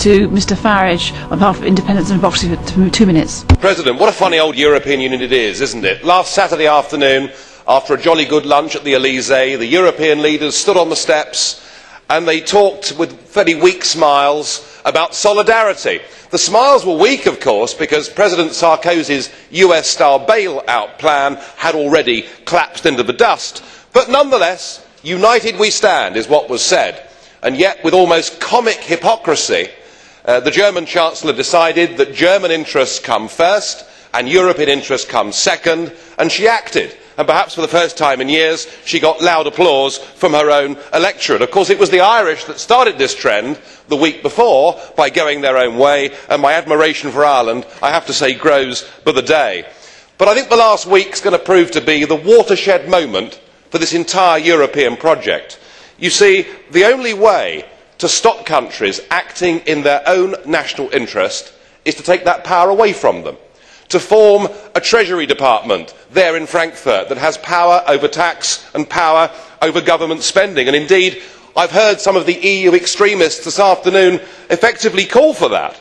to Mr Farage on behalf of Independents and Democracy for 2 minutes. President, what a funny old European Union it is, isn't it? Last Saturday afternoon, after a jolly good lunch at the Elysee, the European leaders stood on the steps and they talked with fairly weak smiles about solidarity. The smiles were weak, of course, because President Sarkozy's US-style bailout plan had already collapsed into the dust. But nonetheless, united we stand is what was said. And yet, with almost comic hypocrisy, the German Chancellor decided that German interests come first and European interests come second, and she acted. And perhaps for the first time in years, she got loud applause from her own electorate. Of course, it was the Irish that started this trend the week before by going their own way, and my admiration for Ireland, I have to say, grows by the day. But I think the last week is going to prove to be the watershed moment for this entire European project. You see, the only way to stop countries acting in their own national interest is to take that power away from them, to form a Treasury Department there in Frankfurt that has power over tax and power over government spending. And indeed, I've heard some of the EU extremists this afternoon effectively call for that.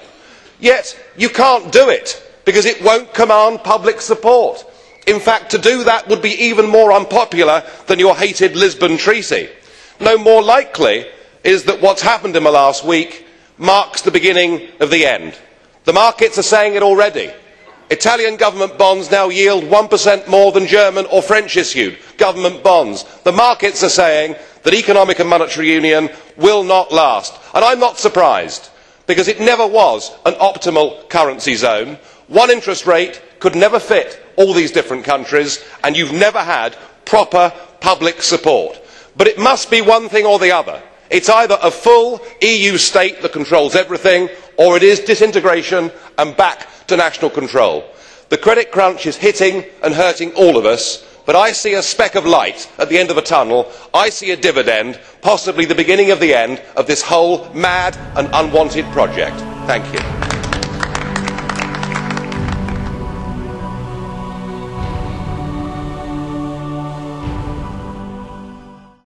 Yet, you can't do it because it won't command public support. In fact, to do that would be even more unpopular than your hated Lisbon Treaty. No more likely is that what's happened in the last week marks the beginning of the end. The markets are saying it already. Italian government bonds now yield 1% more than German or French issued government bonds. The markets are saying that economic and monetary union will not last. And I'm not surprised, because it never was an optimal currency zone. One interest rate could never fit all these different countries, and you've never had proper public support. But it must be one thing or the other. It's either a full EU state that controls everything, or it is disintegration and back to national control. The credit crunch is hitting and hurting all of us, but I see a speck of light at the end of a tunnel. I see a dividend, possibly the beginning of the end of this whole mad and unwanted project. Thank you.